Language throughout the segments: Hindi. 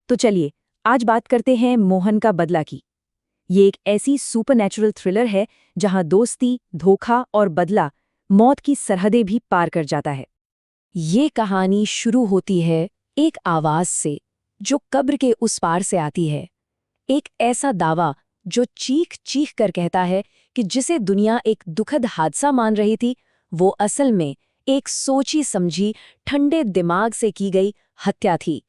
तो चलिए आज बात करते हैं मोहन का बदला की। ये एक ऐसी सुपरनैचुरल थ्रिलर है जहां दोस्ती, धोखा और बदला मौत की सरहदें भी पार कर जाता है। ये कहानी शुरू होती है एक आवाज से जो कब्र के उस पार से आती है। एक ऐसा दावा जो चीख चीख कर कहता है कि जिसे दुनिया एक दुखद हादसा मान रही थी, वो असल में एक सोची समझी ठंडे दिमाग से की गई हत्या थी।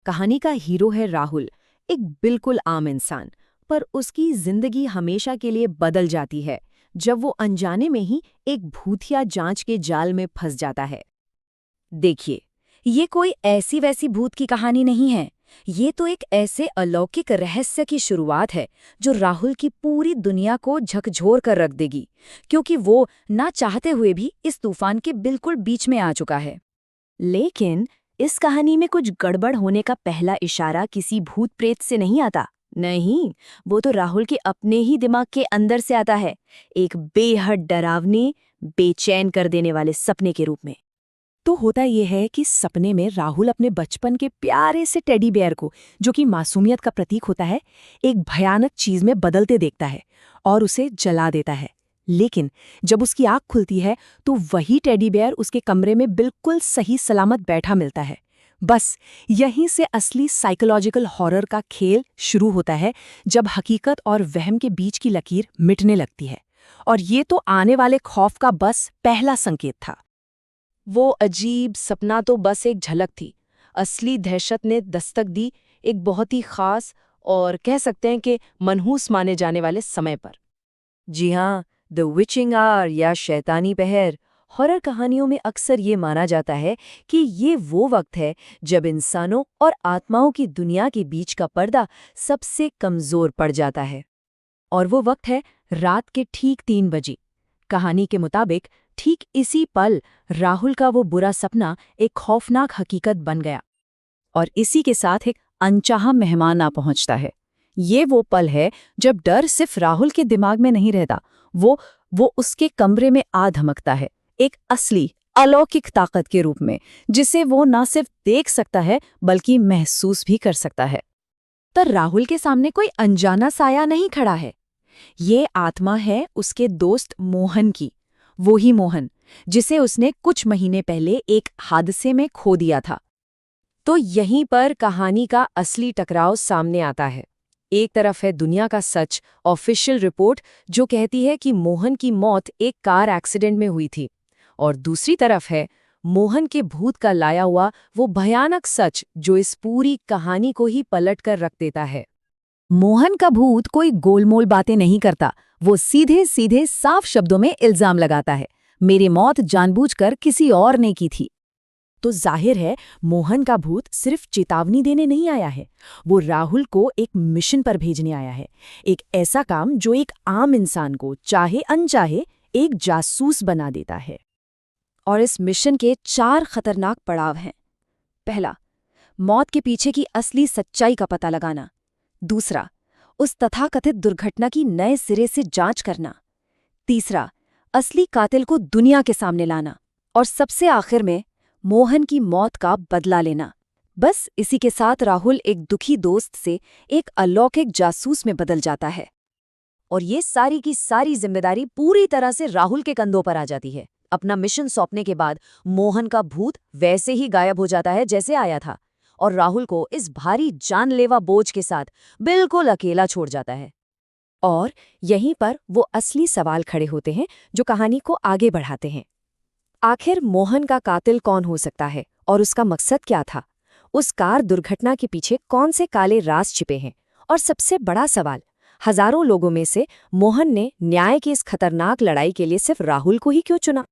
कहानी का हीरो है राहुल, एक बिल्कुल आम इंसान, पर उसकी जिंदगी हमेशा के लिए बदल जाती है जब वो अनजाने में ही एक भूतिया जांच के जाल में फंस जाता है। देखिए, ये कोई ऐसी वैसी भूत की कहानी नहीं है। ये तो एक ऐसे अलौकिक रहस्य की शुरुआत है जो राहुल की पूरी दुनिया को झकझोर कर रख देगी, क्योंकि वो ना चाहते हुए भी इस तूफान के बिल्कुल बीच में आ चुका है। लेकिन इस कहानी में कुछ गड़बड़ होने का पहला इशारा किसी भूत प्रेत से नहीं आता। नहीं, वो तो राहुल के अपने ही दिमाग के अंदर से आता है, एक बेहद डरावने, बेचैन कर देने वाले सपने के रूप में। तो होता यह है कि सपने में राहुल अपने बचपन के प्यारे से टेडी बेयर को, जो कि मासूमियत का प्रतीक होता है, एक भयानक चीज में बदलते देखता है और उसे जला देता है। लेकिन जब उसकी आंख खुलती है तो वही टेडी बेयर उसके कमरे में बिल्कुल सही सलामत बैठा मिलता है। बस यहीं से असली साइकोलॉजिकल हॉरर का खेल शुरू होता है, जब हकीकत और वहम के बीच की लकीर मिटने लगती है। और ये तो आने वाले खौफ का बस पहला संकेत था। वो अजीब सपना तो बस एक झलक थी। असली दहशत ने दस्तक दी एक बहुत ही खास और कह सकते हैं कि मनहूस माने जाने वाले समय पर। जी हाँ, द विचिंग आवर या शैतानी पहर हॉरर कहानियों में अक्सर ये माना जाता है कि ये वो वक्त है जब इंसानों और आत्माओं की दुनिया के बीच का पर्दा सबसे कमजोर पड़ जाता है। और वो वक्त है रात के ठीक 3 बजे। कहानी के मुताबिक ठीक इसी पल राहुल का वो बुरा सपना एक खौफनाक हकीकत बन गया, और इसी के साथ एक अनचाहा मेहमान आ पहुंचता है। ये वो पल है जब डर सिर्फ राहुल के दिमाग में नहीं रहता, वो उसके कमरे में आ धमकता है, एक असली अलौकिक ताकत के रूप में, जिसे वो न सिर्फ देख सकता है बल्कि महसूस भी कर सकता है। तो राहुल के सामने कोई अनजाना साया नहीं खड़ा है। ये आत्मा है उसके दोस्त मोहन की, वो ही मोहन जिसे उसने कुछ महीने पहले एक हादसे में खो दिया था। तो यहीं पर कहानी का असली टकराव सामने आता है। एक तरफ है दुनिया का सच, ऑफिशियल रिपोर्ट जो कहती है कि मोहन की मौत एक कार एक्सीडेंट में हुई थी, और दूसरी तरफ है मोहन के भूत का लाया हुआ वो भयानक सच जो इस पूरी कहानी को ही पलट कर रख देता है। मोहन का भूत कोई गोलमोल बातें नहीं करता, वो सीधे सीधे साफ शब्दों में इल्जाम लगाता है, मेरी मौत जानबूझकर किसी और ने की थी। तो जाहिर है मोहन का भूत सिर्फ चेतावनी देने नहीं आया है, वो राहुल को एक मिशन पर भेजने आया है। एक ऐसा काम जो एक आम इंसान को चाहे अनचाहे एक जासूस बना देता है। और इस मिशन के 4 खतरनाक पड़ाव हैं। पहला, मौत के पीछे की असली सच्चाई का पता लगाना। दूसरा, उस तथाकथित दुर्घटना की नए सिरे से जांच करना। तीसरा, असली कातिल को दुनिया के सामने लाना। और सबसे आखिर में मोहन की मौत का बदला लेना। बस इसी के साथ राहुल एक दुखी दोस्त से एक अलौकिक जासूस में बदल जाता है, और ये सारी की सारी जिम्मेदारी पूरी तरह से राहुल के कंधों पर आ जाती है। अपना मिशन सौंपने के बाद मोहन का भूत वैसे ही गायब हो जाता है जैसे आया था, और राहुल को इस भारी जानलेवा बोझ के साथ बिल्कुल अकेला छोड़ जाता है। और यहीं पर वो असली सवाल खड़े होते हैं जो कहानी को आगे बढ़ाते हैं। आखिर मोहन का कातिल कौन हो सकता है और उसका मकसद क्या था? उस कार दुर्घटना के पीछे कौन से काले राज छिपे हैं? और सबसे बड़ा सवाल, हजारों लोगों में से मोहन ने न्याय की इस खतरनाक लड़ाई के लिए सिर्फ राहुल को ही क्यों चुना?